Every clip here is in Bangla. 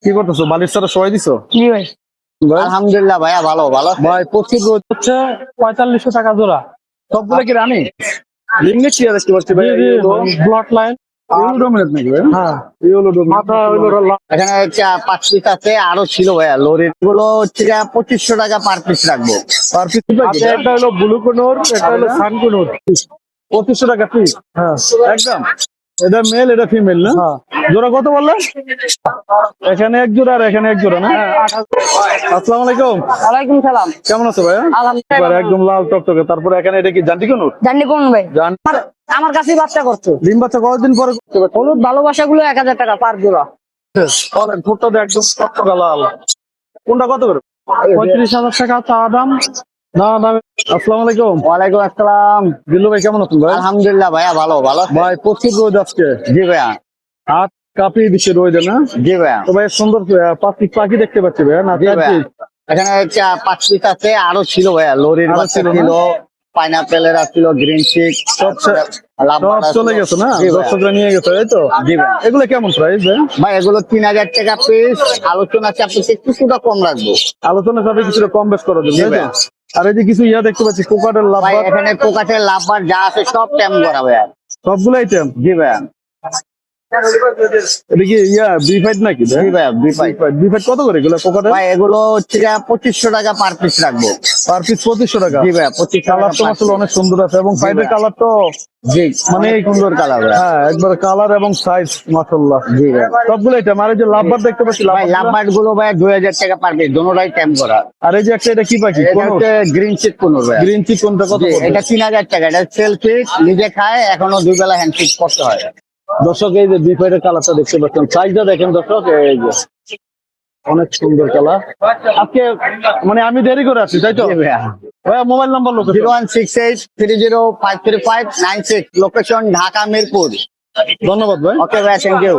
কি করতেছো? বালিশ ছাড়া সবাই দিছো? জি ভাই। আলহামদুলিল্লাহ ভাইয়া, ভালো ভালো। ভাই প্রচুর রোদ হচ্ছে। 4500 টাকা জোড়া। সবগুলো কি রানি? লিঙ্গের চেয়ার দেখতে পাচ্ছি ভাই। ব্লড লাইন ডোমিনেট নাকি ভাই? হ্যাঁ, মাথা হইলো এখানে হচ্ছে 5 পিস আছে, আরো ছিল ভাইয়া। লরির গুলো হচ্ছে 2500 টাকা পার পিস রাখবো। Per piece. এটা হলো ব্লু কোনোর, এটা হলো সান কোনোর। 2500 টাকা পিস। হ্যাঁ একদম। এটা মেল, এটা ফিমেল না? জোড়া কত বললে? এখানে এক জোড়া আর এখানে এক জোড়া না? আসসালামু আলাইকুম। ওয়ালাইকুম সালাম। কেমন আছো ভাইয়া? আলহামদুলিল্লাহ। একদম লাল টকটকে। তারপরে এখানে এটা কি জান্টি কোনোর? জানি কোন ভাই? জান আমার কাছেই বাচ্চা করছে। ডিম বাচ্চা কতদিন পরে করতে পারছো? হলুদ ভালোবাসা গুলো 1000 টাকা পার জোড়া। ঠোঁটটা দিয়ে একদম টকটকা লাল। কোনটা কত করে? 35,000 টাকা চা দাম। না দাম। আসসালামু আলাইকুম। ওয়ালাইকুম আসসালাম। দিল্লু ভাই কেমন আছেন ভাই? আলহামদুলিল্লাহ ভাইয়া, ভালো ভালো। ভাই প্রচুর রোদ আজকে। জি ভাইয়া। হাত কাঁপিয়ে দিচ্ছে রোদে না? জি ভাইয়া। তো ভাই সুন্দর পাখি দেখতে পাচ্ছি ভাইয়া না? জি ভাইয়া। এখানে হচ্ছে 5 পিস আছে, আরো ছিল ভাইয়া। লরির আরো বাচ্চা ছিল না? ছিল, পাইনাপেলের ছিল, গ্রিন চিক, সব চলে গেছে না? দর্শকরা নিয়ে গেছে তাই তো? জি ভাইয়া। এগুলো কেমন প্রাইস ভাই? ভাই এগুলো 3000 টাকা পিস। আলোচনা চাপে কিছুটা কম রাখবো। আলোচনা সবাই কিছুটা কম বেশ করে দেবেন জি তাই তো? ভাইয়া। আর এই যে কিছু দেখতে পাচ্ছি কোকাটের লাভ, ভাই এখানে কোকাটের লাভবার যা আছে সব ট্যাম করা ভাইয়া। সবগুলো আইটেম। জি ভাইয়া। এটা কি বিফাইট নাকি? জি ভাইয়া, বিপাই। বিফাইট কত করে এগুলো কোকাটের? ভাই এগুলো হচ্ছে 2500 টাকা পার পিস রাখবো। পার পিস 2500 টাকা। জি ভাইয়া, 2500 টাকা কালার তো per আসলে piece। অনেক সুন্দর আছে এবং সাইডের ভাইয়া। কালার তো জি, মানে অনেক সুন্দর কালার ভাইয়া। হ্যাঁ একবার কালার এবং সাইজ মাশাআল্লাহ। জি ভাইয়া। সবগুলো আইটেম। আর এই যে লাভবার দেখতে পাচ্ছি ভাই লাভবার গুলো ভাইয়া 2000 টাকা পার পিস, দোনোটাই ট্যাম করা। আর এই যে একটা এটা কি পাখি? এটা হচ্ছে গ্রিন চিক কোন ভাইয়া। গ্রিন চিক কোনটা কত জি, পড়বে? এটা 3000 টাকা। এটা সেল ফিট, নিজে খায়, এখনো 2 বেলা হ্যান্ড ফিট করতে হয়। দর্শক এই যে বিফাইটের কালারটা দেখতে পাচ্ছেন, সাইজটা দেখেন দর্শক, এই যে অনেক সুন্দর কালার। আজকে মানে আমি দেরি করে আসছি তাই তো? জি ভাইয়া। ভাইয়া mobile number location. 01683053596, location Dhaka Mirpur. ধন্যবাদ ভাই। ওকে ভাইয়া, থ্যাংক ইউ।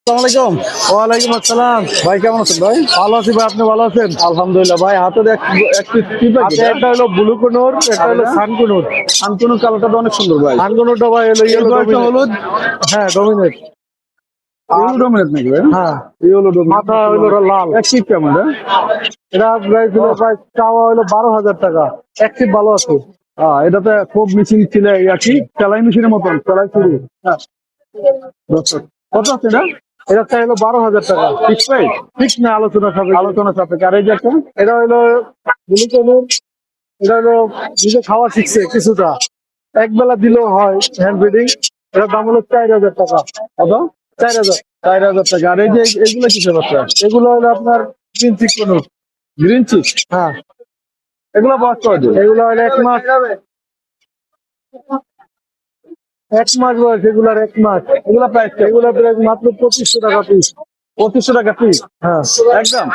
আসসালামু আলাইকুম। ওয়ালাইকুম আসসালাম। ভাই কেমন আছেন ভাই? ভালো আছি ভাই, আপনি ভালো আছেন? আলহামদুলিল্লাহ ভাই। হাতে এক পিস কি পাখি? একটা হলো ব্লু কোনোর, একটা হলো সান কোনোর। সান কোনোর কালারটা তো অনেক সুন্দর ভাই। সান কোনোরটা ভাই হলো ইয়েলো হলুদ। হ্যাঁ ডমিনেট। ইয়েলো ডমিনেট নাকি ভাই? হ্যাঁ ইয়েলো ডমিনেট। মাথা হলো লাল। এক পিস কেমন? এটা প্রাইস হলো প্রায় চাওয়া হলো 12,000 টাকা। অ্যাক্টিভ ভালো আছে। এটাতে খুব মিশিং ছিল কি সেলাই মেশিনের মতন সেলাই শুরু। হ্যাঁ কত আছে না? এটা চাই হলো 12,000 টাকা। Fix price? ফিক্স না, আলোচনা সাপেক্ষে। আর এই যে একটা এটা হলো ব্লু, এটা হলো নিজে খাওয়া শিখছে কিছুটা, এক বেলা দিলেও হয় হ্যান্ড ফিডিং। এটার দাম হলো 4000 টাকা। কত? 4000 টাকা। আর এই যে এগুলো কিসের বাচ্চা? এগুলো হলো আপনার গ্রিন চিক কোন। Green cheek? হ্যাঁ। এগুলো বয়স কত? এগুলো হলো 1 মাস। 1 মাস বয়স এগুলার, 1 মাস। এগুলা প্রাইস? এগুলা প্রাইস মাত্র 2500 টাকা পিস। 2500 টাকা পিস? হ্যাঁ একদম।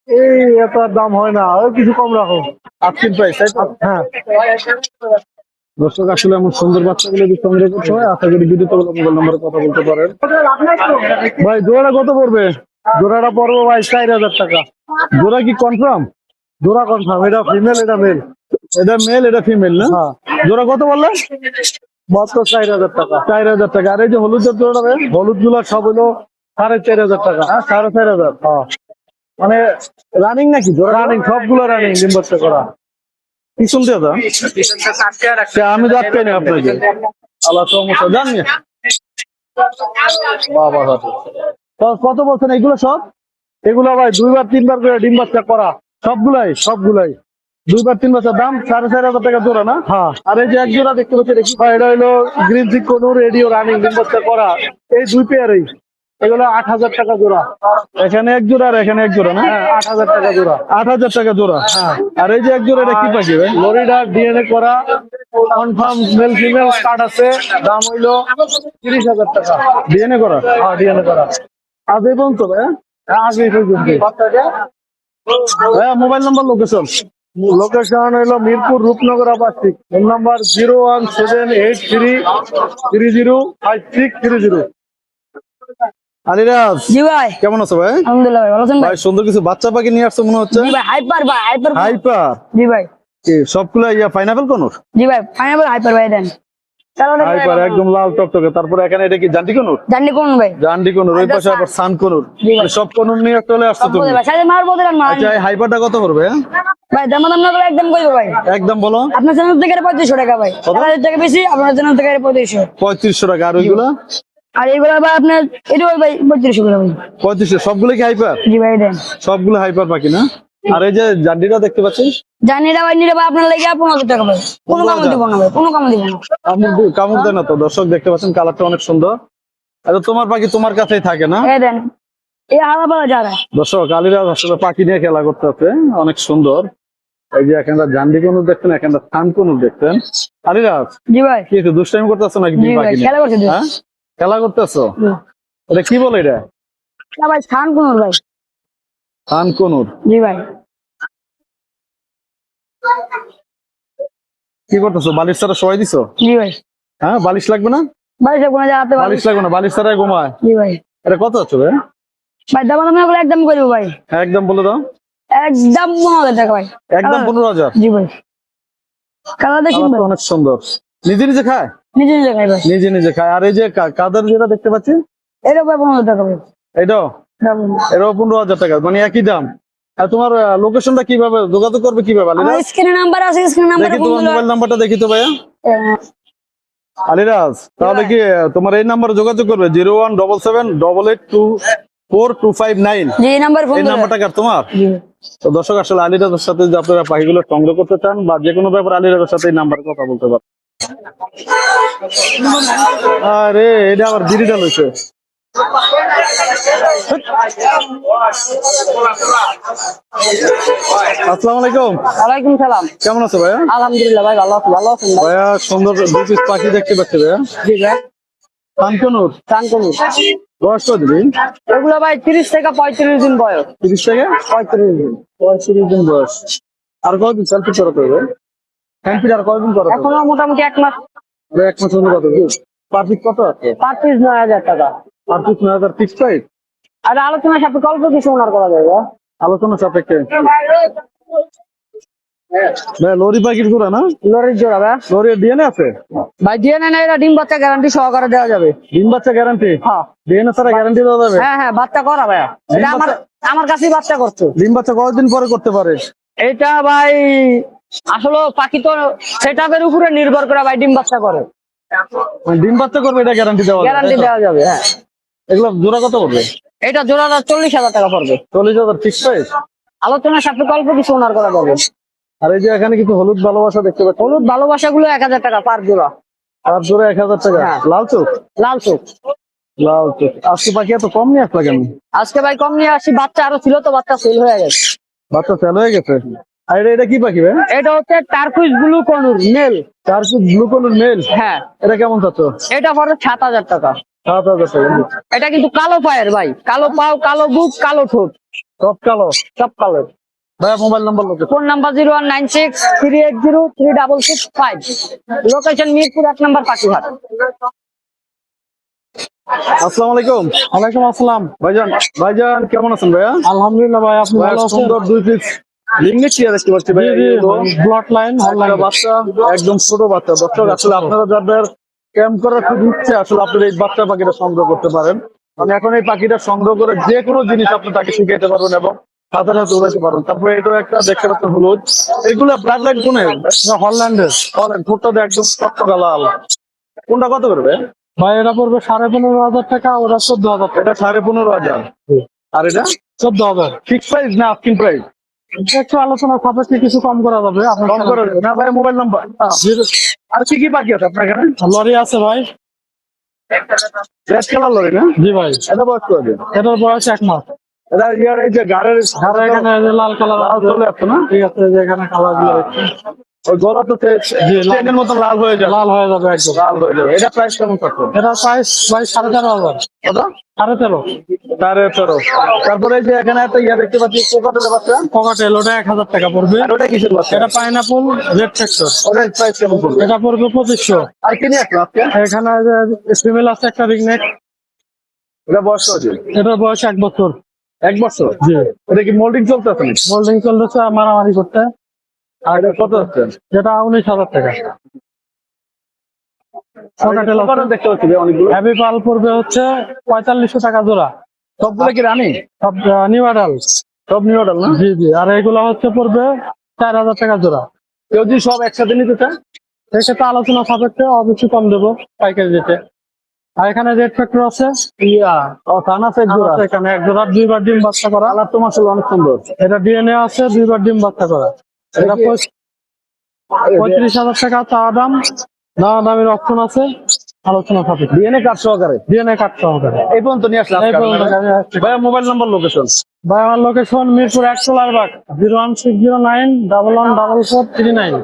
এই এত দাম হয় না, আর কিছু কম রাখো। আজকের প্রাইস তাই তো? হ্যাঁ। দর্শক আসলে এমন সুন্দর বাচ্চাগুলো যদি সংগ্রহ করতে হয়, আশা করি ভিডিওতে মোবাইল নম্বরে কথা বলতে পারেন। ভাই জোড়াটা কত পড়বে? জোড়াটা পড়বো ভাই 4000 টাকা। জোড়া কি কনফার্ম? জোড়া কনফার্ম। এটা ফিমেল, এটা মেল। এটা মেল, এটা ফিমেল না? জোড়া কত বললে? মাত্র 4000 টাকা। 4000 টাকা। আর এই যে হলুদের জোড়াটা, হলুদ গুলা সব হলো 4500 টাকা। হ্যাঁ 4500। হ্যাঁ মানে রানিং নাকি? রানিং, সবগুলো রানিং, ডিম বাচ্চা করা। কি শুনতে দাদা? আমি যাচ্ছি না আপনাকে। আল্লাহ সমস্যা জানি। বাবা কত বলছেন এগুলো সব? এগুলো ভাই 2বার 3বার করে ডিম বাচ্চা করা, সবগুলাই 2বার 3বার। দাম 4500 টাকা জোড়া না? হ্যাঁ। আর এই যে এক জোড়া দেখতে পাচ্ছি, এটা হলো গ্রিন চিক কোন, রেডিও রানিং, ডিম বাচ্চা করা। এই 2 পেয়ারই এগুলো 8000 টাকা জোড়া। এখানে এক জোড়া আর এখানে এক জোড়া না? হ্যাঁ 8000 টাকা জোড়া। 8000 টাকা জোড়া। হ্যাঁ। আর এই যে এক জোড়া, এটা কি পাখি ভাই? লরিডা, ডিএনএ করা, কনফার্ম মেল ফিমেল কার্ড আছে। দাম হইলো 30,000 টাকা। ডিএনএ করা? হ্যাঁ ডিএনএ করা। আজ এই পর্যন্ত ভাই? আজ এই পর্যন্ত। ভাইয়া মোবাইল নাম্বার লোকেশন? লোকেশন হইলো মিরপুর রূপনগর আবাসিক। Phone number 0178303056030। আলিরাজ জি ভাই। কেমন আছো ভাই? আলহামদুলিল্লাহ ভাই, ভালো আছেন ভাই? ভাই সুন্দর কিছু বাচ্চা পাখি নিয়ে আসছো মনে হচ্ছে। জি ভাই, হাইপার ভাই, হাইপার। জি ভাই। সবগুলো পাইনাপেল কোন? জি ভাই, ফাইনাল হাইপার ভাই দেন। কালারটা হাইপার একদম লাল টকটকে। তারপরে এখানে এটা কি জান্ডি কোনুর? জানি কোন ভাই জান্ডি কোনুর, ওই পাশে আবার সান কোনুর। জি ভাই। সব কোনুর নিয়ে চলে আসছো সব তুমি। বলে ভাই সাইজে মার বদলে মার আচ্ছা এই হাইপারটা কত করবে? ভাই দাম দাম না করে একদম কইবো ভাই। একদম বলো। আপনার চ্যানেল থেকে 3500 টাকা ভাই, কত? 1000 টাকা বেশি, আপনার চ্যানেল থেকে 3500। 3500 টাকা। আর ওইগুলা আর এইগুলা ভাই আপনার এটা ভাই 3500 করে ভাই। 3500। সবগুলো কি হাইপার? জি ভাই দেন। সবগুলো হাইপার পাখি না? আর এই যে জান্ডিটা দেখতে পাচ্ছিস, জানি না ভাই, নিলে ভাই আপনার লাগে 1500 টাকা ভাই। কোনো কাম দিব না ভাই, কোনো কাম দিব না। কামড় দেয় না তো? দর্শক দেখতে পাচ্ছেন কালারটা অনেক সুন্দর। আর তোমার পাখি তোমার কাছেই থাকে না? এই দেন, এই হালা পালা যারা দর্শক আলিরাজ আসলে পাখি নিয়ে খেলা করতে আছে, অনেক সুন্দর। এই যে এখানটা জান্ডি কোনুর দেখছেন, এখানটা থান কোনুর দেখছেন। আলিরাজ জি ভাই। কি একটু দুষ্টাইম করতেছো নাকি জি তুমি ভাই পাখি নিয়ে? খেলা করছে তো। হ্যাঁ খেলা করতেছো? এটা কি বলে এটা? না ভাই খান কোন ভাই? থান কোনুর। জি ভাই। কি করতেছো? বালিশ ছাড়া শোয়াই দিছো? জি ভাই। হ্যাঁ বালিশ লাগবে না? ভাই সব কোন জায়গাতে ভাই। বালিশ লাগবে না, বালিশ ছাড়াই ঘুমায়। জি ভাই। এটা কত আছে ভাই? ভাই দাম দাম না করে একদম কইবো ভাই। হ্যাঁ একদম বলে দাও। একদম 1500 টাকা ভাই। একদম 15,000। জি ভাই। কালার দেখুন কালারটা ভাই, অনেক সুন্দর। নিজে নিজে খায়? নিজে নিজে খাই ভাই। নিজে নিজে খায়। আর এই যে কাদের যেটা দেখতে পাচ্ছি, এটা ভাই 1500 টাকা ভাই। এটাও দাম। এটাও 15,000 টাকা, মানে একই দাম। আর তোমার লোকেশনটা কিভাবে যোগাযোগ করবে কিভাবে আমার আলিরাজ? স্ক্রিনে নাম্বার আছে, স্ক্রিনে নাম্বারে দেখি ফোন তোমার দিলে মোবাইল নাম্বারটা দেখি তো ভাইয়া। আলিরাজ তাহলে কি তোমার এই নাম্বারে যোগাযোগ করবে 01778824259। জি এই নাম্বারে ফোন এই দিলে। নাম্বারটা কার তোমার? জি। তো দর্শক আসলে আলিরাজের সাথে যদি আপনারা পাখিগুলো সংগ্রহ করতে চান বা যে কোনো ব্যাপারে আলিরাজের সাথে এই নাম্বারে কথা বলতে পারেন। আরে এটা আবার ডিজিটাল হয়েছে। আসসালামু আলাইকুম। ওয়ালাইকুম সালাম। কেমন আছো ভাইয়া? আলহামদুলিল্লাহ ভাই, ভালো আছি। ভালো আছেন ভাই? ভাইয়া সুন্দর দুই পিস পাখি দেখতে পাচ্ছি ভাইয়া। জি ভাই। কানকনুর। চান কোন? বয়স কত দিন? এগুলো ভাই 30 থেকে 35 দিন বয়স। 30 থেকে 35 দিন। 35 দিন বয়স। আর কতদিন সেলফি করাতে হবে? হ্যান্ড আর কতদিন করাতে হবে? এখনো মোটামুটি 1 মাস। এক মাস হলো কত? পার পিস কত আছে? পার পিস 9000 টাকা। Per piece 9,000 fix price? আর আলোচনা সাপেক্ষে অল্প কিছু ওনার করা যাবে। আলোচনা সাপেক্ষে। ভাই লরি পাখির গুড়া না? লরির জোড়া ভাই। লরির ডিএনএ আছে? ভাই ডিএনএ না, এটা ডিম বাচ্চা গ্যারান্টি সহকারে দেওয়া যাবে। ডিম বাচ্চা গ্যারান্টি? হ্যাঁ ডিএনএ ছাড়া গ্যারান্টি দেওয়া যাবে? হ্যাঁ হ্যাঁ, বাচ্চা করা ভাই। এটা আমার আমার কাছেই বাচ্চা করছে। ডিম বাচ্চা কতদিন পরে করতে পারে? এটা ভাই আসলে পাখি তো সেটআপের উপরে নির্ভর করে ভাই ডিম বাচ্চা করে। মানে ডিম বাচ্চা করবে এটা গ্যারান্টি দেওয়া যাবে? গ্যারান্টি দেওয়া যাবে হ্যাঁ। এগুলো জোড়া কত পড়বে? এটা জোড়াটা 40,000 টাকা পড়বে। 40,000 ফিক্স প্রাইস? আলোচনা সাপেক্ষে অল্প কিছু ওনার করা যাবে। আর এই যে এখানে কিছু হলুদ ভালোবাসা দেখতে পাচ্ছি, হলুদ ভালোবাসা গুলো 1000 টাকা পার জোড়া। আর জোড়া 1,000 টাকা। হ্যাঁ। লাল চোখ? লাল চোখ। লাল চোখ। আজকে পাখি এত কম নিয়ে আসলা কেন? আজকে ভাই কম নিয়ে আসি, বাচ্চা আরো ছিল তো, বাচ্চা সেল হয়ে গেছে। বাচ্চা সেল হয়ে গেছে? আর এটা কি পাখি ভাই? এটা হচ্ছে টার্কুইজ ব্লু কনুর মেল। তার কি ব্লু কালার মেল? হ্যাঁ, এটা কেমন চাচ্ছ? এটা পড়ে 7000 টাকা। 7,000 টাকা। এটা কিন্তু কালো পায়ের ভাই, কালো পাও, কালো বুক, কালো ঠোঁট, সব কালো? সব কালো। ভাইয়া মোবাইল নাম্বার লোকে। Phone number 0196380365। লোকেশন মিরপুর 1 নম্বর পাখিঘাট। আসসালামু আলাইকুম। ওয়ালাইকুম আসসালাম। ভাইজান, ভাইজান কেমন আছেন ভাইয়া? আলহামদুলিল্লাহ ভাই, আপনি ভাইয়া ভালো আছেন? সুন্দর দুই পিস লিঙ্গের টিয়া দেখতে পাচ্ছি ভাইয়া। ব্লড লাইন একটা বাচ্চা, একদম ছোট বাচ্চা। দর্শক আসলে আপনারা যাদের ক্যাম্প করার খুব ইচ্ছে, আসলে আপনারা এই বাচ্চা পাখিটা সংগ্রহ করতে পারেন। মানে এখন এই পাখিটা সংগ্রহ করে যে কোনো জিনিস আপনি তাকে শিখাইতে পারবেন এবং হাতে হাতে উড়াইতে পারবেন। তারপরে এটা একটা দেখতে পাচ্ছেন হলুদ। এগুলো ব্লাড লাইন কোনে? হল্যান্ডের। হল্যান্ড। ঠোঁটটা দিয়ে একদম টকটকা লাল। কোনটা কত করবে? ভাই এটা পড়বে 15,500 টাকা, ওটা 14,000 টাকা। এটা 15,500। আর এটা 14,000। ফিক্স প্রাইস না আস্কিং প্রাইস? একটু আলোচনা সাপেক্ষে কিছু কম করা যাবে। আপনার কম করে দেবেন? না ভাই মোবাইল নাম্বার। আর কি কি পাখি আছে আপনার এখানে? লরি আছে ভাই। রেড কালার লরি না? জি ভাই, এটা বয়স করে দিন। এটার বয়স 1 মাস। এটা ইয়ার এই যে গাড়ের আর এখানে এই যে লাল কালার লাল চলে আসছে না? ঠিক আছে, এই যে এখানে কালার গুলো দেখছেন। ওই গলা তো জি, লাল। চেনের মতো লাল হয়ে যাবে। লাল হয়ে যাবে একদম। লাল হয়ে যাবে। এটা প্রাইস কেমন থাকবে? এটা প্রাইস ভাই 13,500। কত? 13,500। 13,500। তারপরে এই যে এখানে একটা ইয়া দেখতে পাচ্ছি কোকাটের বাচ্চা। ককাটেল, ওটা 1,000 টাকা পড়বে। আর ওটা কিসের বাচ্চা? এটা পাইনাপল রেড ফ্যাক্টর, ওটার প্রাইস কেমন পড়বে? এটা পড়বে 2500। আর কি নিয়ে আসলো আজকে? এখানে ফিমেল আছে একটা রিংনেক, এটা বয়স কত? এটার বয়স 1 বছর। 1 বছর? জি, এটা কি মোল্ডিং চলতেছে নাকি? হোল্ডিং চলতেছে মারামারি করতে। আর এটা কত হচ্ছে? যেটা 19,000 টাকা। সকাটেল দেখতে পাচ্ছি ভাই অনেকগুলো। হ্যাভি পাল পড়বে হচ্ছে 4500 টাকা জোড়া। সবগুলো কি রানি? সব নিউ অ্যাডাল। সব নিউ অ্যাডাল না? জি জি। আর এগুলো হচ্ছে পড়বে 4000 টাকা জোড়া। কেউ যদি সব একসাথে নিতে চায় সেক্ষেত্রে আলোচনা সাপেক্ষে অবশ্যই কম দেবো পাইকারি রেটে। আর এখানে রেড ফ্যাক্টর আছে। ও থান আছে এক জোড়া। এখানে এক জোড়া 2 বার ডিম বাচ্চা করা। কালার তো মাশাআল্লাহ অনেক সুন্দর। এটা ডিএনএ আছে 2 বার ডিম বাচ্চা করা। এটা 35,000 টাকা চাওয়া দাম। দাম দামের অপশন আছে, আলোচনা সাপেক্ষে। ডিএনএ কার্ড সহকারে। ডিএনএ কার্ড সহকারে। এই পর্যন্ত নিয়ে আসলাম। ভাইয়া মোবাইল নাম্বার লোকেশন। ভাই আমার লোকেশন মিরপুর 1 সোলারবাগ 01609 114439।